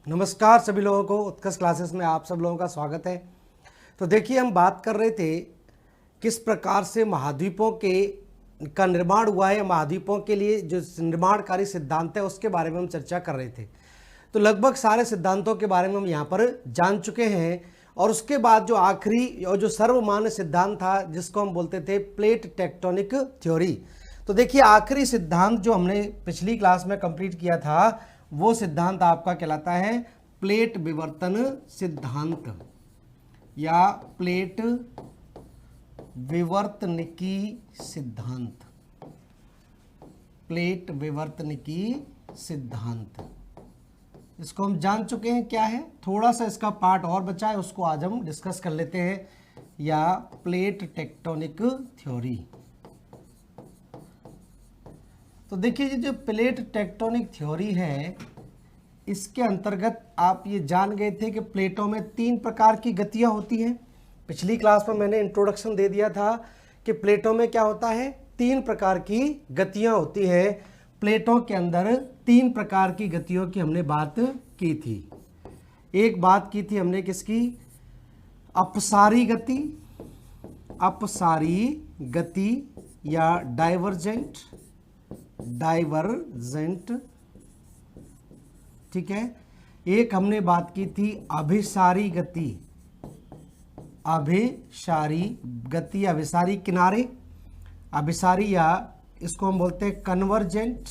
नमस्कार सभी लोगों को, उत्कर्ष क्लासेस में आप सब लोगों का स्वागत है। तो देखिए, हम बात कर रहे थे किस प्रकार से महाद्वीपों का निर्माण हुआ है, महाद्वीपों के लिए जो निर्माणकारी सिद्धांत है उसके बारे में हम चर्चा कर रहे थे। तो लगभग सारे सिद्धांतों के बारे में हम यहाँ पर जान चुके हैं और उसके बाद जो आखिरी और जो सर्वमान्य सिद्धांत था जिसको हम बोलते थे प्लेट टेक्टोनिक थ्योरी। तो देखिए, आखिरी सिद्धांत जो हमने पिछली क्लास में कंप्लीट किया था वो सिद्धांत आपका कहलाता है प्लेट विवर्तन सिद्धांत या प्लेट विवर्तनिकी सिद्धांत। प्लेट विवर्तनिकी सिद्धांत, इसको हम जान चुके हैं क्या है। थोड़ा सा इसका पार्ट और बचा है, उसको आज हम डिस्कस कर लेते हैं। या प्लेट टेक्टोनिक थ्योरी। तो देखिए, ये जो प्लेट टेक्टोनिक थ्योरी है इसके अंतर्गत आप ये जान गए थे कि प्लेटों में 3 प्रकार की गतियां होती हैं। पिछली क्लास में मैंने इंट्रोडक्शन दे दिया था कि प्लेटों में क्या होता है, 3 प्रकार की गतियां होती है। प्लेटों के अंदर 3 प्रकार की गतियों की हमने बात की थी। एक बात की थी हमने किसकी, अपसारी गति, अपसारी गति या डाइवर्जेंट, ठीक है। एक हमने बात की थी अभिसारी गति, अभिसारी गति, अभिसारी किनारे, अभिसारी, या इसको हम बोलते हैं कन्वर्जेंट।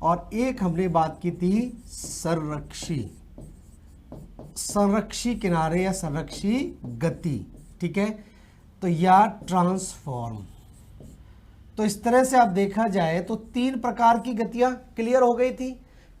और एक हमने बात की थी संरक्षी किनारे या संरक्षी गति, ठीक है। तो या ट्रांसफॉर्म। तो इस तरह से आप देखा जाए तो 3 प्रकार की गतियां क्लियर हो गई थी।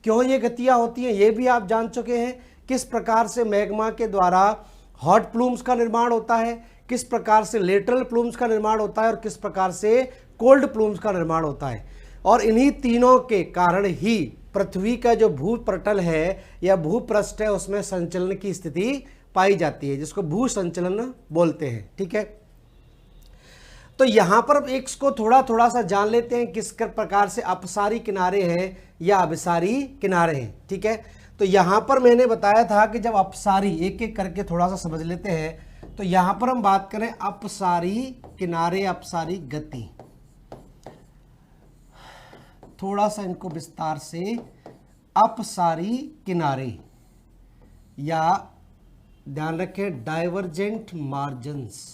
क्यों ये गतियां होती हैं ये भी आप जान चुके हैं। किस प्रकार से मैग्मा के द्वारा हॉट प्लूम्स का निर्माण होता है, किस प्रकार से लेटरल प्लूम्स का निर्माण होता है और किस प्रकार से कोल्ड प्लूम्स का निर्माण होता है। और इन्हीं तीनों के कारण ही पृथ्वी का जो भूपटल है या भूपृष्ठ है उसमें संचलन की स्थिति पाई जाती है, जिसको भू संचलन बोलते हैं, ठीक है। तो यहां पर एक को थोड़ा सा जान लेते हैं किस प्रकार से अपसारी किनारे हैं या अभिसारी किनारे हैं, ठीक है। तो यहां पर मैंने बताया था कि जब अपसारी, एक एक करके थोड़ा सा समझ लेते हैं। तो यहां पर हम बात करें अपसारी किनारे, अपसारी गति, थोड़ा सा इनको विस्तार से, अपसारी किनारे या ध्यान रखें डाइवर्जेंट मार्जिन्स,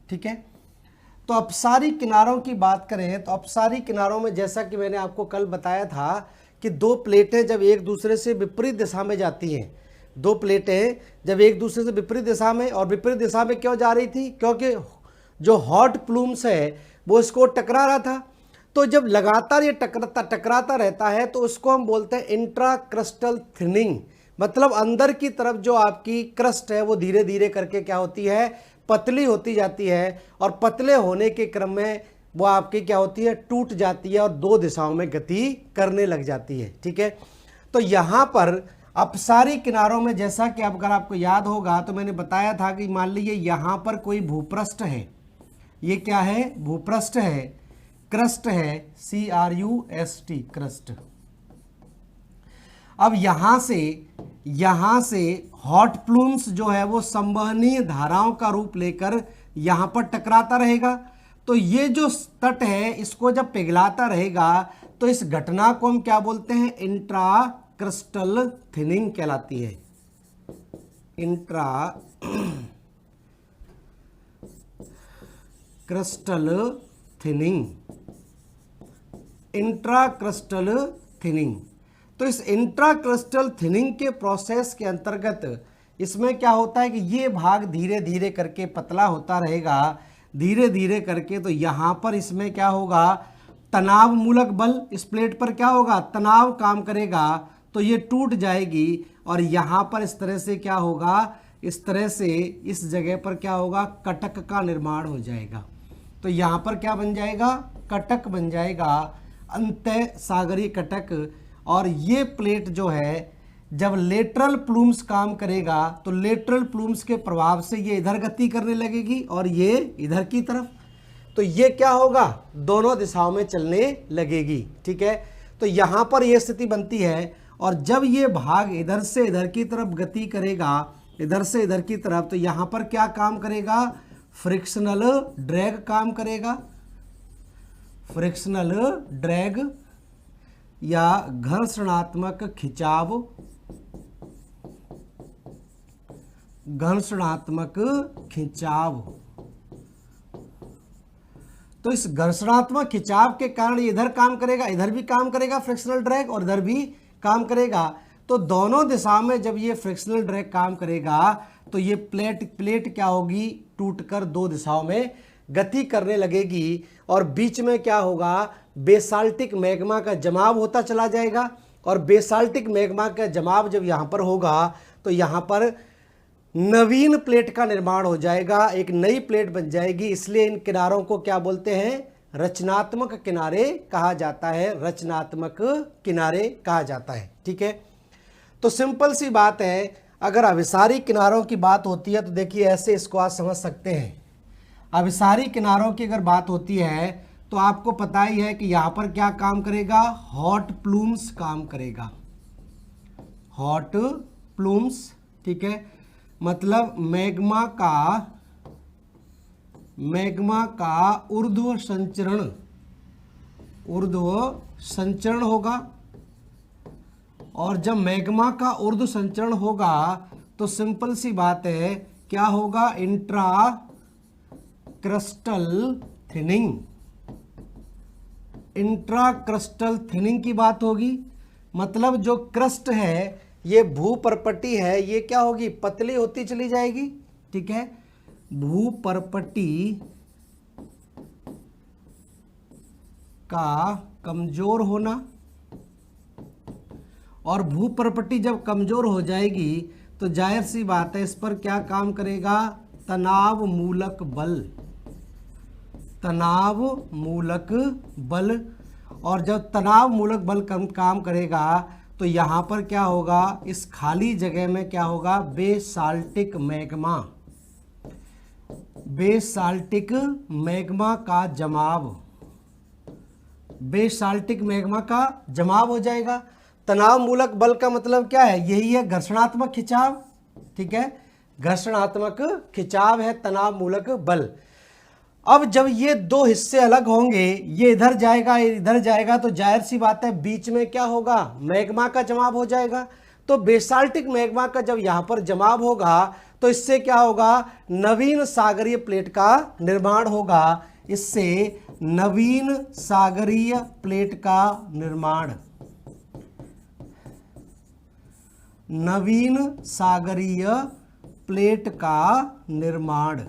ठीक है। तो अपसारी किनारों की बात करें तो अपसारी किनारों में जैसा कि मैंने आपको कल बताया था कि 2 प्लेटें जब एक दूसरे से विपरीत दिशा में जाती हैं, 2 प्लेटें जब एक दूसरे से विपरीत दिशा में, और विपरीत दिशा में क्यों जा रही थी, क्योंकि जो हॉट प्लूम्स है वो इसको टकरा रहा था। तो जब लगातार ये टकराता रहता है तो उसको हम बोलते हैं इंट्रा क्रस्टल थिनिंग। मतलब अंदर की तरफ जो आपकी क्रस्ट है वो धीरे धीरे करके क्या होती है, पतली होती जाती है, और पतले होने के क्रम में वो आपकी क्या होती है, टूट जाती है और 2 दिशाओं में गति करने लग जाती है, ठीक है। तो यहाँ पर अपसारी किनारों में जैसा कि अगर आपको याद होगा तो मैंने बताया था कि मान लीजिए यहाँ पर कोई भूपृष्ठ है, ये क्या है, भूपृष्ठ है, क्रस्ट है, CRUST, क्रस्ट। अब यहां से हॉट प्लूम्स जो है वो संवहनीय धाराओं का रूप लेकर यहां पर टकराता रहेगा। तो ये जो तट है इसको जब पिघलाता रहेगा तो इस घटना को हम क्या बोलते हैं, इंट्रा क्रस्टल थिनिंग कहलाती है। Intra crustal thinning, intra crustal thinning. तो इस इंट्रा क्रस्टल थिनिंग के प्रोसेस के अंतर्गत इसमें क्या होता है कि ये भाग धीरे धीरे करके पतला होता रहेगा, धीरे धीरे करके। तो यहाँ पर इसमें क्या होगा, तनाव मूलक बल इस प्लेट पर क्या होगा, तनाव काम करेगा, तो ये टूट जाएगी। और यहाँ पर इस तरह से क्या होगा, इस तरह से इस जगह पर क्या होगा, कटक का निर्माण हो जाएगा। तो यहाँ पर क्या बन जाएगा, कटक बन जाएगा, अंतः सागरीय कटक। और ये प्लेट जो है जब लेटरल प्लूम्स काम करेगा तो लेटरल प्लूम्स के प्रभाव से ये इधर गति करने लगेगी और ये इधर की तरफ, तो ये क्या होगा, दोनों दिशाओं में चलने लगेगी। ठीक है, तो यहां पर यह स्थिति बनती है। और जब ये भाग इधर से इधर की तरफ गति करेगा, इधर से इधर की तरफ, तो यहां पर क्या काम करेगा, फ्रिक्शनल ड्रैग काम करेगा। फ्रिक्शनल ड्रैग या घर्षणात्मक खिंचाव, घर्षणात्मक खिंचाव। तो इस घर्षणात्मक खिंचाव के कारण इधर काम करेगा, इधर भी काम करेगा फ्रिक्शनल ड्रैग, और इधर भी काम करेगा। तो दोनों दिशा में जब ये फ्रिक्शनल ड्रैग काम करेगा तो ये प्लेट क्या होगी, टूटकर दो दिशाओं में गति करने लगेगी। और बीच में क्या होगा, बेसाल्टिक मैग्मा का जमाव होता चला जाएगा। और बेसाल्टिक मैग्मा का जमाव जब यहाँ पर होगा तो यहाँ पर नवीन प्लेट का निर्माण हो जाएगा, एक नई प्लेट बन जाएगी। इसलिए इन किनारों को क्या बोलते हैं, रचनात्मक किनारे कहा जाता है, रचनात्मक किनारे कहा जाता है। ठीक है, तो सिंपल सी बात है, अगर अभिसारी किनारों की बात होती है तो देखिए ऐसे इसको आप समझ सकते हैं। अभिसारी किनारों की अगर बात होती है तो आपको पता ही है कि यहाँ पर क्या काम करेगा, हॉट प्लूम्स काम करेगा, हॉट प्लूम्स। ठीक है, मतलब मैग्मा का ऊर्ध्व संचरण होगा। और जब मैग्मा का ऊर्ध्व संचरण होगा तो सिंपल सी बात है, क्या होगा, intra crustal thinning, intra crustal thinning की बात होगी। मतलब जो क्रस्ट है, ये भूपर्पटी है, ये क्या होगी, पतली होती चली जाएगी। ठीक है, भूपर्पटी का कमजोर होना, और भूपर्पटी जब कमजोर हो जाएगी तो जाहिर सी बात है इस पर क्या काम करेगा, तनाव मूलक बल, तनाव मूलक बल। और जब तनाव मूलक बल काम करेगा तो यहाँ पर क्या होगा, इस खाली जगह में क्या होगा, बेसाल्टिक मैग्मा, बेसाल्टिक मैग्मा का जमाव, बेसाल्टिक मैग्मा का जमाव हो जाएगा। तनाव मूलक बल का मतलब क्या है, यही है घर्षणात्मक खिंचाव। ठीक है, घर्षणात्मक खिंचाव है तनाव मूलक बल। अब जब ये दो हिस्से अलग होंगे, ये इधर जाएगा, ये इधर जाएगा, तो जाहिर सी बात है बीच में क्या होगा, मैग्मा का जमाव हो जाएगा। तो बेसाल्टिक मैग्मा का जब यहाँ पर जमाव होगा तो इससे क्या होगा, नवीन सागरीय प्लेट का निर्माण होगा। इससे नवीन सागरीय प्लेट का निर्माण, नवीन सागरीय प्लेट का निर्माण।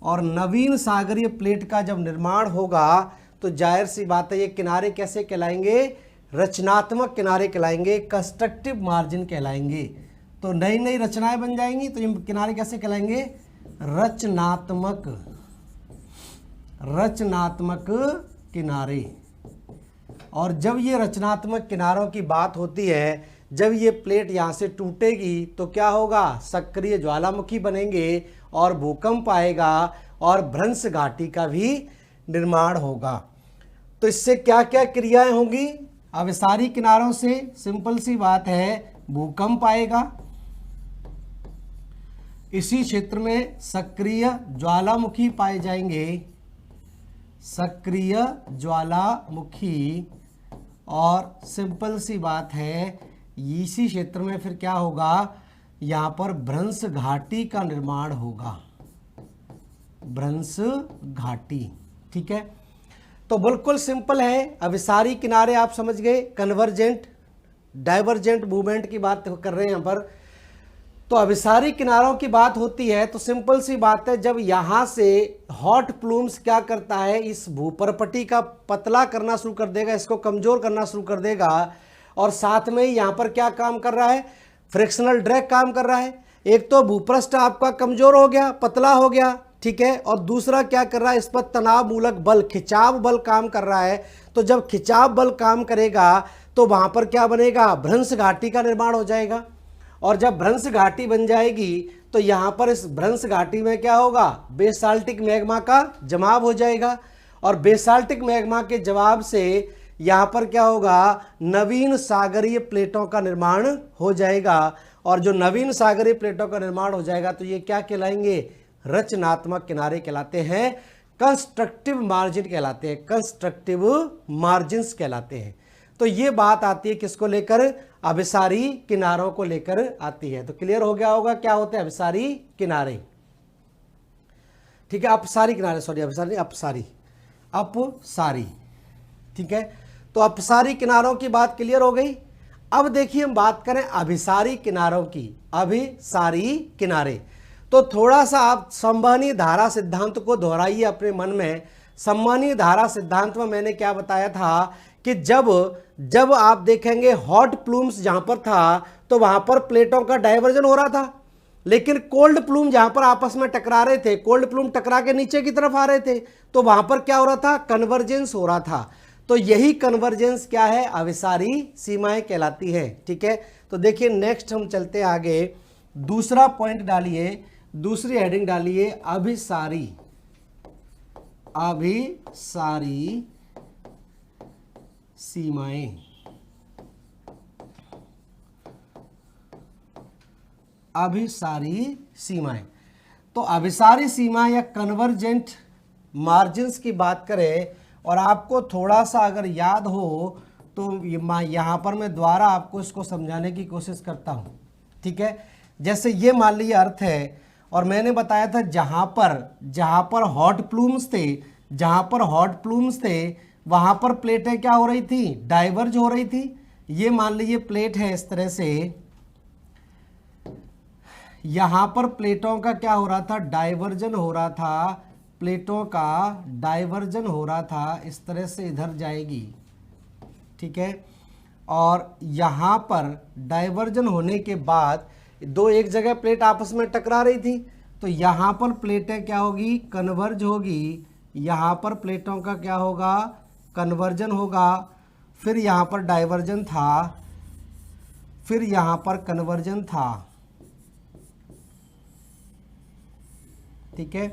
और नवीन सागरीय प्लेट का जब निर्माण होगा तो जाहिर सी बात है ये किनारे कैसे कहलाएंगे, रचनात्मक किनारे कहलाएंगे, कंस्ट्रक्टिव मार्जिन कहलाएंगे। तो नई नई रचनाएं बन जाएंगी तो ये किनारे कैसे कहलाएंगे, रचनात्मक, रचनात्मक किनारे। और जब ये रचनात्मक किनारों की बात होती है, जब ये प्लेट यहाँ से टूटेगी तो क्या होगा, सक्रिय ज्वालामुखी बनेंगे और भूकंप आएगा और भ्रंश घाटी का भी निर्माण होगा। तो इससे क्या क्या क्रियाएं होंगी, अभिसारी किनारों से सिंपल सी बात है, भूकंप आएगा, इसी क्षेत्र में सक्रिय ज्वालामुखी पाए जाएंगे, सक्रिय ज्वालामुखी। और सिंपल सी बात है इसी क्षेत्र में फिर क्या होगा, यहाँ पर भ्रंश घाटी का निर्माण होगा, भ्रंश घाटी। ठीक है, तो बिल्कुल सिंपल है। अभिसारी किनारे आप समझ गए, कन्वर्जेंट डाइवर्जेंट मूवमेंट की बात कर रहे हैं यहाँ पर। तो अभिसारी किनारों की बात होती है तो सिंपल सी बात है, जब यहाँ से हॉट प्लूम्स क्या करता है, इस भूपर्पटी का पतला करना शुरू कर देगा, इसको कमजोर करना शुरू कर देगा। और साथ में ही यहाँ पर क्या काम कर रहा है, फ्रिक्शनल ड्रैग काम कर रहा है। एक तो भूपृष्ठ आपका कमजोर हो गया, पतला हो गया, ठीक है, और दूसरा क्या कर रहा है, इस पर तनाव मूलक बल, खिंचाव बल काम कर रहा है। तो जब खिंचाव बल काम करेगा तो वहां पर क्या बनेगा, भ्रंश घाटी का निर्माण हो जाएगा। और जब भ्रंश घाटी बन जाएगी तो यहां पर इस भ्रंश घाटी में क्या होगा, बेसाल्टिक मैग्मा का जमाव हो जाएगा। और बेसाल्टिक मैग्मा के जवाब से यहां पर क्या होगा, नवीन सागरीय प्लेटों का निर्माण हो जाएगा। और जो नवीन सागरीय प्लेटों का निर्माण हो जाएगा तो ये क्या कहलाएंगे, रचनात्मक किनारे कहलाते हैं, कंस्ट्रक्टिव मार्जिन कहलाते हैं, कंस्ट्रक्टिव मार्जिन्स कहलाते हैं। तो ये बात आती है किसको लेकर, अभिसारी किनारों को लेकर आती है। तो क्लियर हो गया होगा क्या होते हैं अभिसारी किनारे। ठीक है, अपसारी किनारे, सॉरी अभिसारी, अपसारी, अपसारी। ठीक है, तो अपसारी किनारों की बात क्लियर हो गई। अब देखिए हम बात करें अभिसारी किनारों की, अभिसारी किनारे। तो थोड़ा सा आप संवहनीय धारा सिद्धांत को दोहराइए अपने मन में। संवहनीय धारा सिद्धांत में मैंने क्या बताया था कि जब आप देखेंगे हॉट प्लूम्स जहां पर था तो वहां पर प्लेटों का डाइवर्जन हो रहा था, लेकिन कोल्ड प्लूम जहां पर आपस में टकरा रहे थे, कोल्ड प्लूम टकरा के नीचे की तरफ आ रहे थे, तो वहां पर क्या हो रहा था, कन्वर्जेंस हो रहा था। तो यही कन्वर्जेंस क्या है, अभिसारी सीमाएं कहलाती है। ठीक है, तो देखिए नेक्स्ट हम चलते हैं आगे, दूसरा पॉइंट डालिए, दूसरी हेडिंग डालिए, अभिसारी, अभिसारी सीमाएं। अभिसारी सीमाएं, तो अभिसारी सीमाएं या कन्वर्जेंट मार्जिन्स की बात करें, और आपको थोड़ा सा अगर याद हो तो यहाँ पर मैं द्वारा आपको इसको समझाने की कोशिश करता हूँ। ठीक है, जैसे ये मान लीजिए अर्थ है, और मैंने बताया था जहाँ पर हॉट प्लूम्स थे, जहाँ पर हॉट प्लूम्स थे वहाँ पर प्लेटें क्या हो रही थी, डाइवर्ज हो रही थी। ये मान लीजिए प्लेट है इस तरह से, यहाँ पर प्लेटों का क्या हो रहा था, डाइवर्जन हो रहा था, प्लेटों का डाइवर्जन हो रहा था, इस तरह से इधर जाएगी। ठीक है, और यहाँ पर डाइवर्जन होने के बाद दो एक जगह प्लेट आपस में टकरा रही थी, तो यहाँ पर प्लेटें क्या होगी, कन्वर्ज होगी, यहाँ पर प्लेटों का क्या होगा, कन्वर्जन होगा, फिर यहाँ पर डाइवर्जन था, फिर यहाँ पर कन्वर्जन था। ठीक है,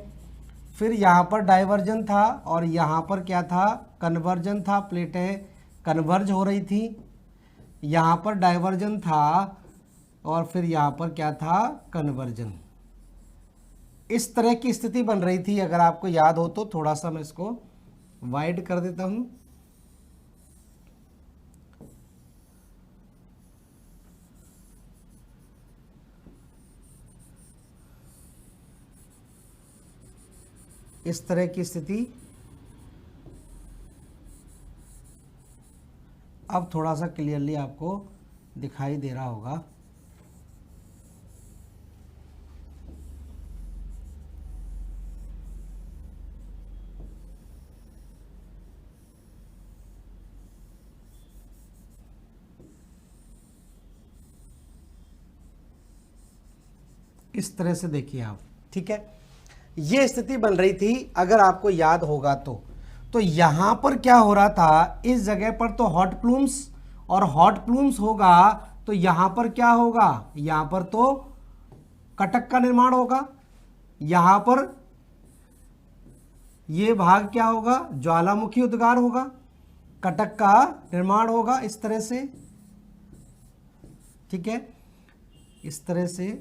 फिर यहाँ पर डाइवर्जन था और यहाँ पर क्या था, कन्वर्जन था, प्लेटें कन्वर्ज हो रही थी, यहाँ पर डाइवर्जन था और फिर यहाँ पर क्या था, कन्वर्जन। इस तरह की स्थिति बन रही थी। अगर आपको याद हो तो थोड़ा सा मैं इसको वाइड कर देता हूँ। इस तरह की स्थिति अब थोड़ा सा क्लियरली आपको दिखाई दे रहा होगा। इस तरह से देखिए आप। ठीक है, ये स्थिति बन रही थी अगर आपको याद होगा तो यहां पर क्या हो रहा था, इस जगह पर तो हॉट प्लूम्स और हॉट प्लूम्स होगा, तो यहां पर क्या होगा, यहां पर तो कटक का निर्माण होगा, यहां पर ये भाग क्या होगा, ज्वालामुखी उद्गार होगा, कटक का निर्माण होगा इस तरह से। ठीक है, इस तरह से।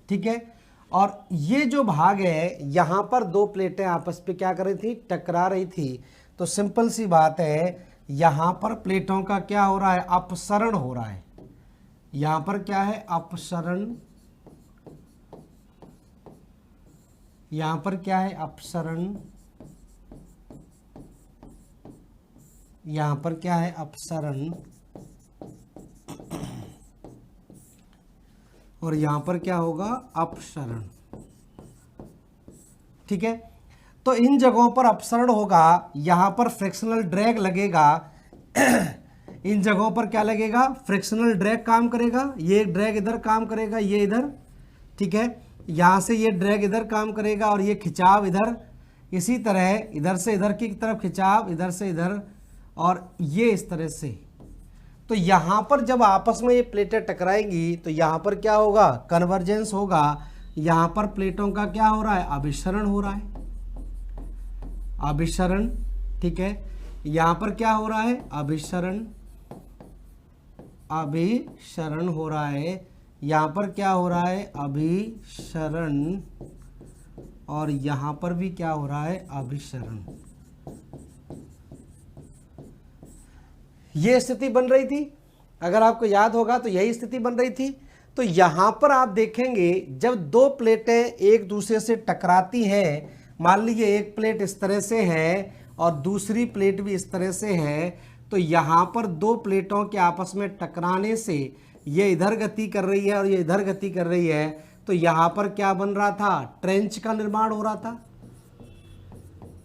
ठीक है, और ये जो भाग है यहां पर दो प्लेटें आपस में क्या कर रही थी, टकरा रही थी। तो सिंपल सी बात है, यहां पर प्लेटों का क्या हो रहा है, अपसरण हो रहा है। यहां पर क्या है, अपसरण, यहां पर क्या है, अपसरण, यहां पर क्या है, अपसरण, और यहां पर क्या होगा, अपसरण। ठीक है, तो इन जगहों पर अपसरण होगा, यहां पर फ्रिक्शनल ड्रैग लगेगा। इन जगहों पर क्या लगेगा, फ्रिक्शनल ड्रैग काम करेगा, ये ड्रैग इधर काम करेगा, ये इधर। ठीक है, यहां से ये ड्रैग इधर काम करेगा और ये खिंचाव इधर, इसी तरह इधर से इधर की तरफ खिंचाव, इधर से इधर, और ये इस तरह से। तो यहाँ पर जब आपस में ये प्लेटें टकराएंगी तो यहाँ पर क्या होगा, कन्वर्जेंस होगा। यहाँ पर प्लेटों का क्या हो रहा है, अभिसरण हो रहा है, अभिसरण, ठीक है। यहाँ पर क्या हो रहा है, अभिसरण, अभिसरण हो रहा है। यहाँ पर क्या हो रहा है, अभिसरण, और यहाँ पर भी क्या हो रहा है, अभिसरण। ये स्थिति बन रही थी, अगर आपको याद होगा तो यही स्थिति बन रही थी। तो यहाँ पर आप देखेंगे जब दो प्लेटें एक दूसरे से टकराती हैं, मान लीजिए एक प्लेट इस तरह से है और दूसरी प्लेट भी इस तरह से है, तो यहाँ पर दो प्लेटों के आपस में टकराने से ये इधर गति कर रही है और ये इधर गति कर रही है, तो यहाँ पर क्या बन रहा था, ट्रेंच का निर्माण हो रहा था,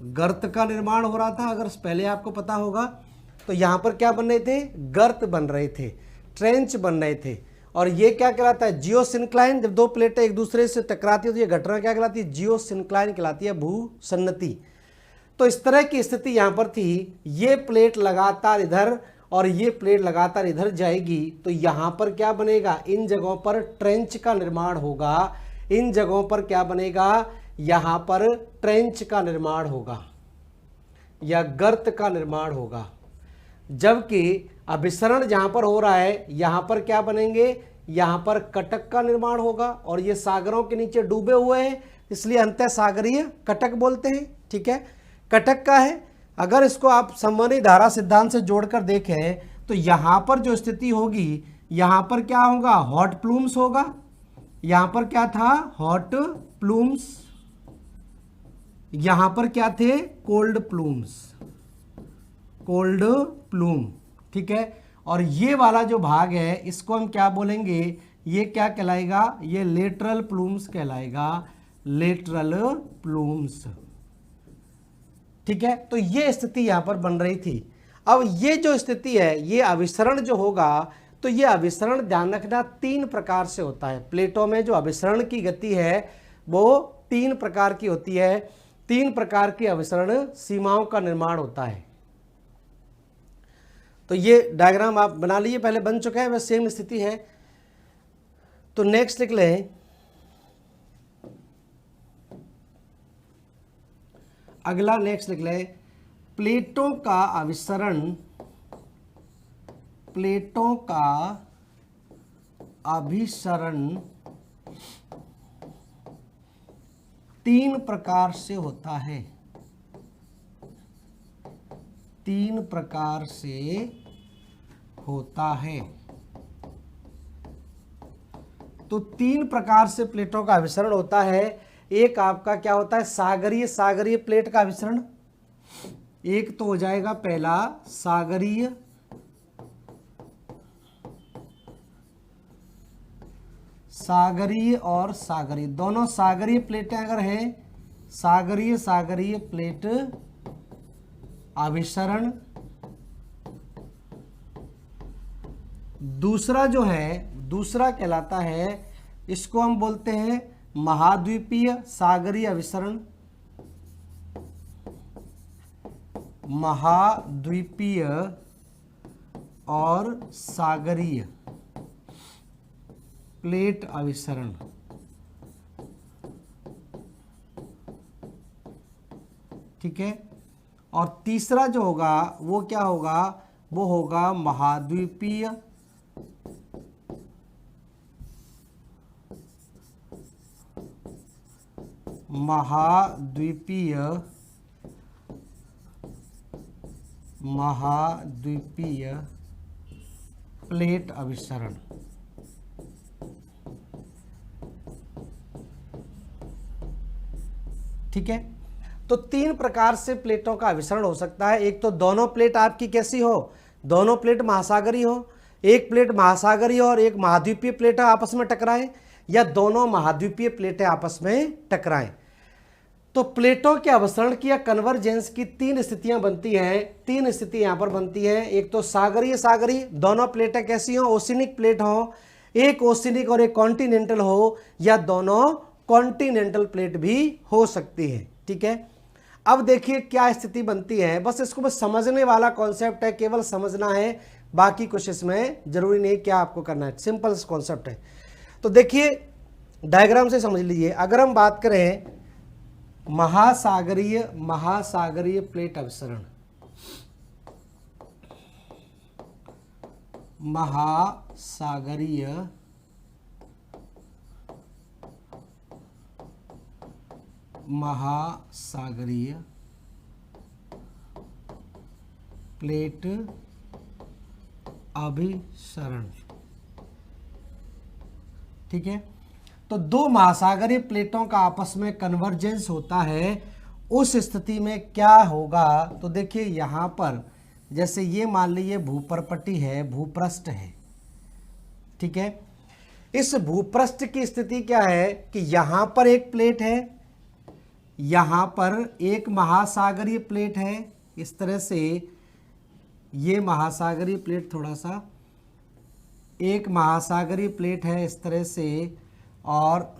गर्त का निर्माण हो रहा था। अगर पहले आपको पता होगा तो यहाँ पर क्या बन रहे थे, गर्त बन रहे थे, ट्रेंच बन रहे थे। और ये क्या कहलाता है, जियोसिंक्लाइन। जब दो प्लेटें एक दूसरे से टकराती है तो ये घटना क्या कहलाती है, जियोसिंक्लाइन कहलाती है, भूसन्नति। तो इस तरह की स्थिति यहाँ पर थी, ये प्लेट लगातार इधर और ये प्लेट लगातार इधर जाएगी, तो यहाँ पर क्या बनेगा, इन जगहों पर ट्रेंच का निर्माण होगा। इन जगहों पर क्या बनेगा, यहाँ पर ट्रेंच का निर्माण होगा या गर्त का निर्माण होगा। जबकि अभिसरण जहाँ पर हो रहा है, यहाँ पर क्या बनेंगे, यहाँ पर कटक का निर्माण होगा। और ये सागरों के नीचे डूबे हुए हैं, इसलिए अंतः सागरीय कटक बोलते हैं, ठीक है, कटक का है। अगर इसको आप संवहनी धारा सिद्धांत से जोड़कर देखें तो यहाँ पर जो स्थिति होगी, यहाँ पर क्या होगा, हॉट प्लूम्स होगा। यहाँ पर क्या था, हॉट प्लूम्स, यहाँ पर क्या थे, कोल्ड प्लूम्स, कोल्ड प्लूम, ठीक है। और ये वाला जो भाग है इसको हम क्या बोलेंगे, ये क्या कहलाएगा, ये लेटरल प्लूम्स कहलाएगा, लेटरल प्लूम्स, ठीक है। तो ये स्थिति यहां पर बन रही थी। अब ये जो स्थिति है, ये अभिसरण जो होगा, तो ये अभिसरण ध्यान रखना 3 प्रकार से होता है। प्लेटों में जो अभिसरण की गति है वो 3 प्रकार की होती है। 3 प्रकार की अभिसरण सीमाओं का निर्माण होता है। तो ये डायग्राम आप बना लीजिए, पहले बन चुका है, वह सेम स्थिति है। तो नेक्स्ट लिख लें, अगला नेक्स्ट लिख लें, प्लेटों का अभिसरण, प्लेटों का अभिसरण 3 प्रकार से होता है, 3 प्रकार से होता है। तो 3 प्रकार से प्लेटों का अभिसरण होता है। एक आपका क्या होता है, सागरीय, सागरीय प्लेट का अभिसरण। एक तो हो जाएगा पहला सागरीय, सागरीय और सागरीय, दोनों सागरीय प्लेटें अगर हैं, सागरीय सागरीय प्लेट अभिसरण। दूसरा जो है, दूसरा कहलाता है, इसको हम बोलते हैं महाद्वीपीय सागरीय अभिसरण, महाद्वीपीय और सागरीय प्लेट अभिसरण। ठीक है। और तीसरा जो होगा वो क्या होगा, वो होगा महाद्वीपीय महाद्वीपीय महाद्वीपीय प्लेट अभिसरण। ठीक है। तो 3 प्रकार से प्लेटों का अभिसरण हो सकता है। एक तो दोनों प्लेट आपकी कैसी हो, दोनों प्लेट महासागरीय हो, एक प्लेट महासागरीय और एक महाद्वीपीय प्लेट आपस में टकराएं, या दोनों महाद्वीपीय प्लेटें आपस में टकराएं। तो प्लेटों के अभिसरण की या कन्वर्जेंस की 3 स्थितियां बनती हैं। 3 स्थिति यहां पर बनती है। एक तो सागरीय सागरीय, दोनों प्लेटें कैसी हो, ओशिनिक प्लेट हो, एक ओशिनिक और एक कॉन्टिनेंटल हो, या दोनों कॉन्टिनेंटल प्लेट भी हो सकती है। ठीक है। अब देखिए क्या स्थिति बनती है, बस इसको बस समझने वाला कॉन्सेप्ट है, केवल समझना है, बाकी कुछ इसमें जरूरी नहीं क्या आपको करना है, सिंपल कॉन्सेप्ट है। तो देखिए डायग्राम से समझ लीजिए, अगर हम बात करें महासागरीय प्लेट अपसरण, महासागरीय प्लेट अभिसरण, ठीक है। तो दो महासागरीय प्लेटों का आपस में कन्वर्जेंस होता है, उस स्थिति में क्या होगा, तो देखिए यहां पर जैसे ये मान लीजिए भूपरपट्टी है, भूपृष्ठ है, ठीक है। इस भूपृष्ठ की स्थिति क्या है कि यहां पर एक प्लेट है, यहां पर एक महासागरीय प्लेट है, इस तरह से ये महासागरीय प्लेट, थोड़ा सा एक महासागरीय प्लेट है इस तरह से, और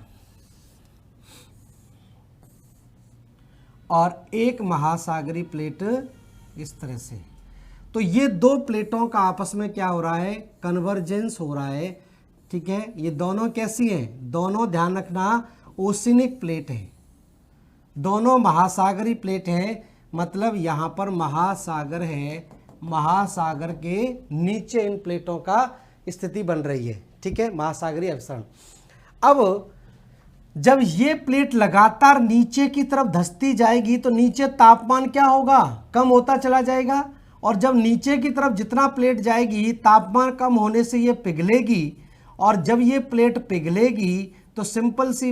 एक महासागरीय प्लेट इस तरह से। तो ये दो प्लेटों का आपस में क्या हो रहा है, कन्वर्जेंस हो रहा है, ठीक है। ये दोनों कैसी हैं, दोनों ध्यान रखना ओशिनिक प्लेट है, दोनों महासागरीय प्लेट है, मतलब यहां पर महासागर है, महासागर के नीचे इन प्लेटों का स्थिति बन रही है, ठीक है, महासागरीय अपसरण। अब जब ये प्लेट लगातार नीचे की तरफ धंसती जाएगी तो नीचे तापमान क्या होगा, कम होता चला जाएगा, और जब नीचे की तरफ जितना प्लेट जाएगी तापमान कम होने से ये पिघलेगी, और जब ये प्लेट पिघलेगी तो सिंपल सी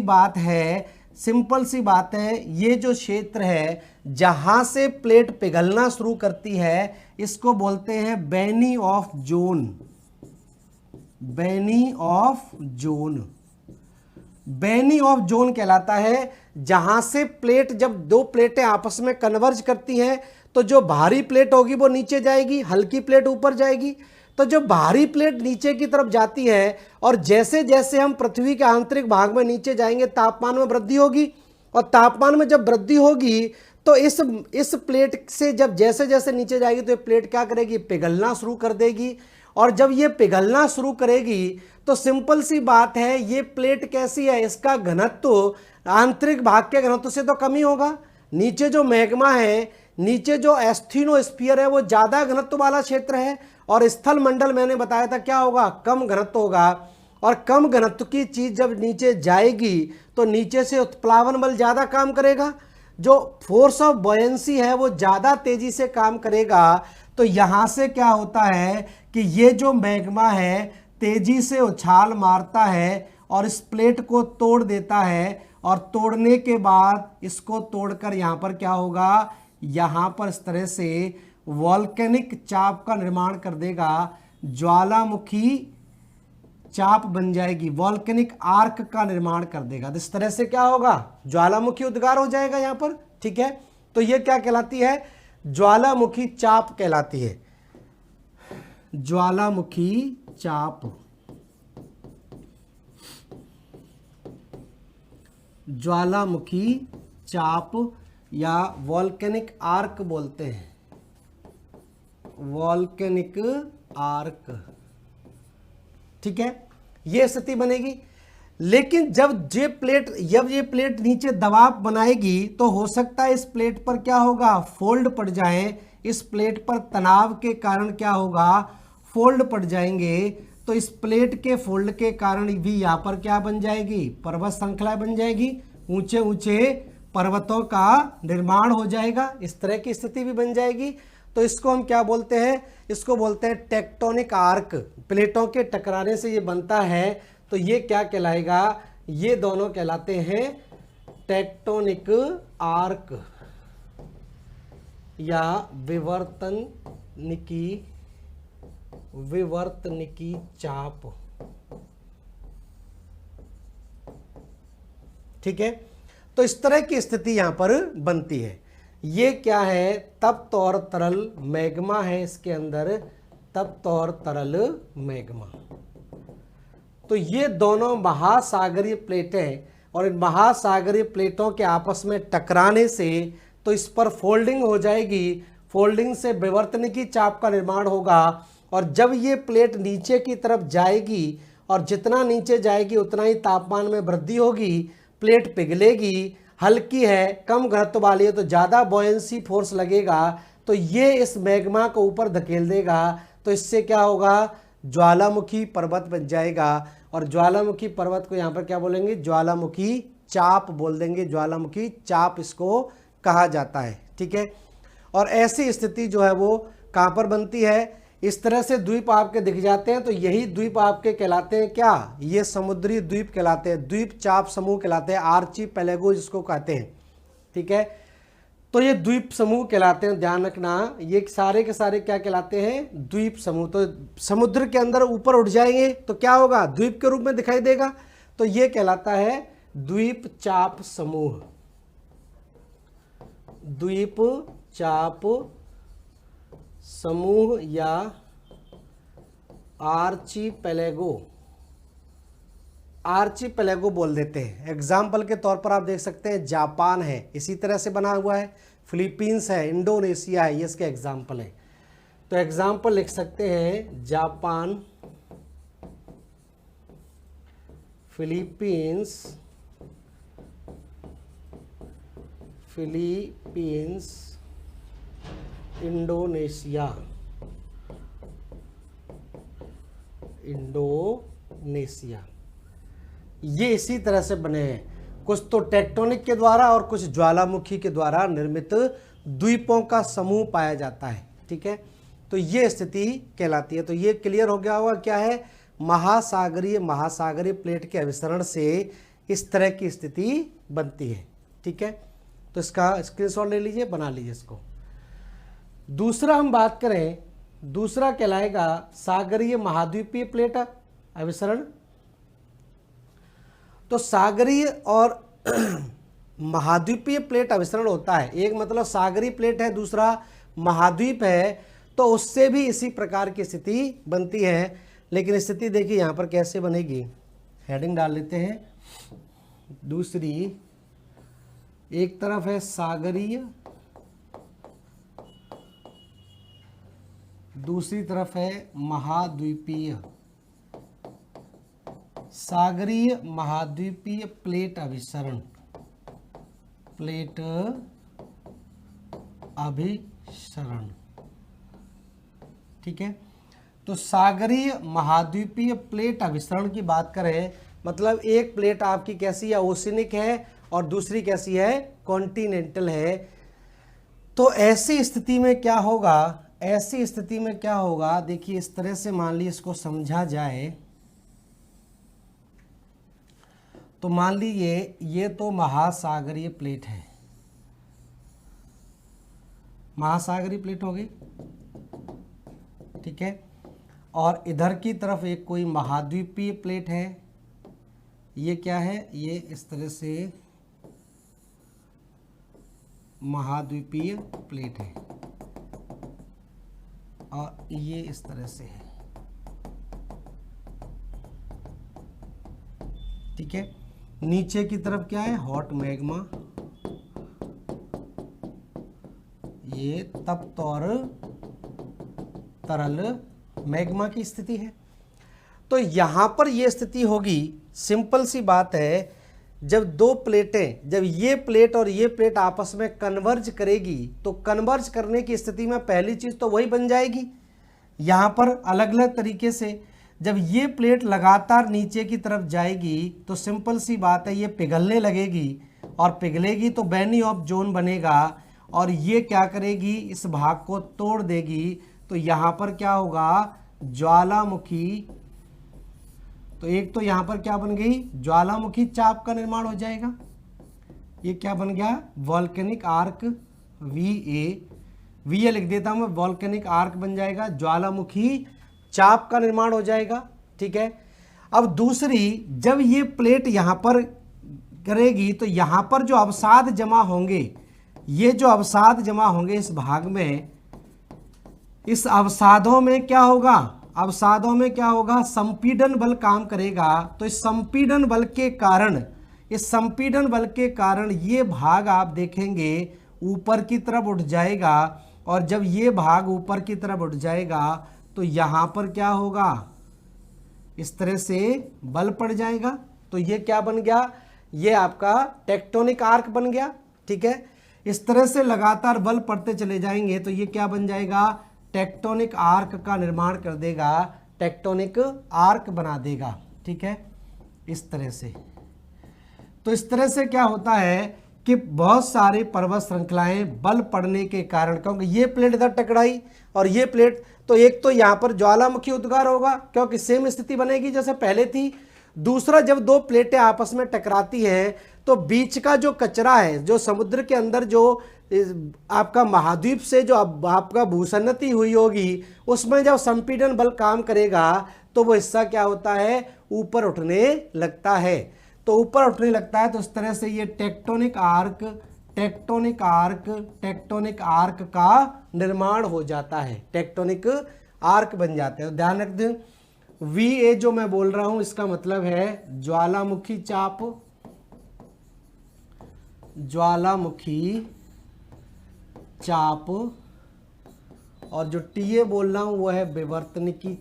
बात है, ये जो क्षेत्र है जहां से प्लेट पिघलना शुरू करती है इसको बोलते हैं बेनी ऑफ जोन, बेनी ऑफ जोन कहलाता है। जहां से प्लेट, जब दो प्लेटें आपस में कन्वर्ज करती हैं तो जो भारी प्लेट होगी वो नीचे जाएगी, हल्की प्लेट ऊपर जाएगी। तो जो भारी प्लेट नीचे की तरफ जाती है और जैसे जैसे हम पृथ्वी के आंतरिक भाग में नीचे जाएंगे तापमान में वृद्धि होगी, और तापमान में जब वृद्धि होगी तो इस प्लेट से जब जैसे जैसे नीचे जाएगी तो ये प्लेट क्या करेगी, पिघलना शुरू कर देगी, और जब ये पिघलना शुरू करेगी तो सिंपल सी बात है, ये प्लेट कैसी है, इसका घनत्व आंतरिक भाग के घनत्व से तो कम ही होगा। नीचे जो मैग्मा है, नीचे जो एस्थेनोस्फीयर है वो ज्यादा घनत्व वाला क्षेत्र है, और स्थल मंडल मैंने बताया था क्या होगा, कम घनत्व होगा, और कम घनत्व की चीज जब नीचे जाएगी तो नीचे से उत्प्लावन बल ज्यादा काम करेगा, जो फोर्स ऑफ बॉयंसी है वो ज्यादा तेजी से काम करेगा। तो यहां से क्या होता है कि ये जो मैग्मा है तेजी से उछाल मारता है और इस प्लेट को तोड़ देता है, और तोड़ने के बाद इसको तोड़कर यहाँ पर क्या होगा, यहाँ पर इस तरह से वॉल्केनिक चाप का निर्माण कर देगा, ज्वालामुखी चाप बन जाएगी, वॉल्केनिक आर्क का निर्माण कर देगा। तो इस तरह से क्या होगा, ज्वालामुखी उद्गार हो जाएगा यहाँ पर, ठीक है। तो ये क्या कहलाती है, ज्वालामुखी चाप कहलाती है, ज्वालामुखी चाप, ज्वालामुखी चाप या वॉल्केनिक आर्क बोलते हैं, वॉल्केनिक आर्क, ठीक है। ये स्थिति बनेगी। लेकिन जब ये प्लेट नीचे दबाव बनाएगी तो हो सकता है इस प्लेट पर क्या होगा, फोल्ड पड़ जाए, इस प्लेट पर तनाव के कारण क्या होगा, फोल्ड पड़ जाएंगे। तो इस प्लेट के फोल्ड के कारण भी यहाँ पर क्या बन जाएगी, पर्वत श्रृंखला बन जाएगी, ऊंचे ऊंचे पर्वतों का निर्माण हो जाएगा, इस तरह की स्थिति भी बन जाएगी। तो इसको हम क्या बोलते हैं, इसको बोलते हैं टेक्टोनिक आर्क, प्लेटों के टकराने से ये बनता है। तो ये क्या कहलाएगा, ये दोनों कहलाते हैं टेक्टोनिक आर्क या विवर्तनिकी चाप, ठीक है। तो इस तरह की स्थिति यहां पर बनती है। ये क्या है, तप्त और तरल मैग्मा है, इसके अंदर तप्त और तरल मैग्मा। तो ये दोनों महासागरीय प्लेटें, और इन महासागरीय प्लेटों के आपस में टकराने से तो इस पर फोल्डिंग हो जाएगी, फोल्डिंग से विवर्तनिकी चाप का निर्माण होगा, और जब ये प्लेट नीचे की तरफ जाएगी और जितना नीचे जाएगी उतना ही तापमान में वृद्धि होगी, प्लेट पिघलेगी, हल्की है, कम घनत्व वाली है तो ज़्यादा बॉयंसी फोर्स लगेगा, तो ये इस मैग्मा को ऊपर धकेल देगा, तो इससे क्या होगा, ज्वालामुखी पर्वत बन जाएगा। और ज्वालामुखी पर्वत को यहाँ पर क्या बोलेंगे, ज्वालामुखी चाप बोल देंगे, ज्वालामुखी चाप इसको कहा जाता है। ठीक है, और ऐसी स्थिति जो है वो कहाँ पर बनती है, इस तरह से द्वीप आपके दिख जाते हैं, तो यही द्वीप आपके कहलाते हैं क्या, ये समुद्री द्वीप कहलाते हैं, द्वीप चाप समूह कहलाते हैं, आर्चीपेलागो जिसको कहते हैं। ठीक है, तो ये द्वीप समूह कहलाते हैं, ध्यान रखना, ये सारे के सारे क्या कहलाते हैं, द्वीप समूह। तो समुद्र के अंदर ऊपर उठ जाएंगे तो क्या होगा, द्वीप के रूप में दिखाई देगा, तो ये कहलाता है द्वीप चाप समूह, द्वीप चाप समूह या आर्चीपेलागो, आर्चीपेलागो बोल देते हैं। एग्जाम्पल के तौर पर आप देख सकते हैं जापान है, इसी तरह से बना हुआ है, फिलीपींस है, इंडोनेशिया है, ये इसके एग्जाम्पल है। तो एग्जाम्पल लिख सकते हैं जापान, फिलीपींस, इंडोनेशिया, ये इसी तरह से बने हैं, कुछ तो टेक्टोनिक के द्वारा और कुछ ज्वालामुखी के द्वारा निर्मित द्वीपों का समूह पाया जाता है। ठीक है, तो ये स्थिति कहलाती है। तो ये क्लियर हो गया होगा क्या है, महासागरीय प्लेट के अभिसरण से इस तरह की स्थिति बनती है। ठीक है, तो इसका स्क्रीनशॉट ले लीजिए, बना लीजिए इसको। दूसरा हम बात करें, दूसरा कहलाएगा सागरीय महाद्वीपीय प्लेट अभिसरण। तो सागरीय और महाद्वीपीय प्लेट अभिसरण होता है, एक मतलब सागरीय प्लेट है, दूसरा महाद्वीप है, तो उससे भी इसी प्रकार की स्थिति बनती है। लेकिन स्थिति देखिए यहाँ पर कैसे बनेगी, हेडिंग डाल लेते हैं। दूसरी, एक तरफ है सागरीय, दूसरी तरफ है महाद्वीपीय, सागरीय महाद्वीपीय प्लेट अभिसरण, प्लेट अभिसरण। ठीक है, तो सागरीय महाद्वीपीय प्लेट अभिसरण की बात करें, मतलब एक प्लेट आपकी कैसी है, ओशिनिक है, और दूसरी कैसी है, कॉन्टिनेंटल है। तो ऐसी स्थिति में क्या होगा, ऐसी स्थिति में क्या होगा, देखिए इस तरह से मान लीजिए इसको समझा जाए, तो मान लीजिए ये तो महासागरीय प्लेट है, महासागरीय प्लेट हो गई। ठीक है, और इधर की तरफ एक कोई महाद्वीपीय प्लेट है, ये क्या है, ये इस तरह से महाद्वीपीय प्लेट है, और ये इस तरह से है। ठीक है, नीचे की तरफ क्या है, हॉट मैग्मा, ये तप्त और तरल मैग्मा की स्थिति है। तो यहां पर यह स्थिति होगी, सिंपल सी बात है, जब दो प्लेटें, जब ये प्लेट और ये प्लेट आपस में कन्वर्ज करेगी, तो कन्वर्ज करने की स्थिति में पहली चीज तो वही बन जाएगी। यहां पर अलग अलग तरीके से जब ये प्लेट लगातार नीचे की तरफ जाएगी, तो सिंपल सी बात है, ये पिघलने लगेगी, और पिघलेगी तो बेनी ऑफ जोन बनेगा, और ये क्या करेगी, इस भाग को तोड़ देगी। तो यहां पर क्या होगा, ज्वालामुखी, तो एक तो यहां पर क्या बन गई, ज्वालामुखी चाप का निर्माण हो जाएगा। ये क्या बन गया, वॉल्केनिक आर्क, VA लिख देता हूं मैं, वॉल्केनिक आर्क बन जाएगा, ज्वालामुखी चाप का निर्माण हो जाएगा। ठीक है, अब दूसरी, जब ये प्लेट यहां पर करेगी, तो यहां पर जो अवसाद जमा होंगे, ये जो अवसाद जमा होंगे इस भाग में, इस अवसादों में क्या होगा, अवसादों में क्या होगा, संपीड़न बल काम करेगा। तो इस संपीड़न बल के कारण, इस संपीड़न बल के कारण ये भाग आप देखेंगे ऊपर की तरफ उठ जाएगा, और जब ये भाग ऊपर की तरफ उठ जाएगा तो यहाँ पर क्या होगा, इस तरह से बल पड़ जाएगा। तो ये क्या बन गया, ये आपका टेक्टोनिक आर्क बन गया। ठीक है, इस तरह से लगातार बल पड़ते चले जाएंगे तो ये क्या बन जाएगा, टेक्टोनिक आर्क का निर्माण कर देगा, टेक्टोनिक आर्क बना देगा। ठीक है, इस तरह से। तो इस तरह से क्या होता है कि बहुत सारी पर्वत श्रृंखलाएं बल पड़ने के कारण, क्योंकि ये प्लेट इधर टकराई और ये प्लेट, तो एक तो यहां पर ज्वालामुखी उद्गार होगा क्योंकि सेम स्थिति बनेगी जैसे पहले थी। दूसरा, जब दो प्लेटें आपस में टकराती हैं तो बीच का जो कचरा है, जो समुद्र के अंदर जो आपका महाद्वीप से जो आपका भूसन्नति हुई होगी, उसमें जब संपीड़न बल काम करेगा तो वो हिस्सा क्या होता है, ऊपर उठने लगता है। तो ऊपर उठने लगता है, तो इस तरह से ये टेक्टोनिक आर्क का निर्माण हो जाता है, टेक्टोनिक आर्क बन जाते हैं। ध्यान रख दें, VA जो मैं बोल रहा हूं इसका मतलब है ज्वालामुखी चाप, और जो TA बोल रहा हूं वो है विवर्तनिकी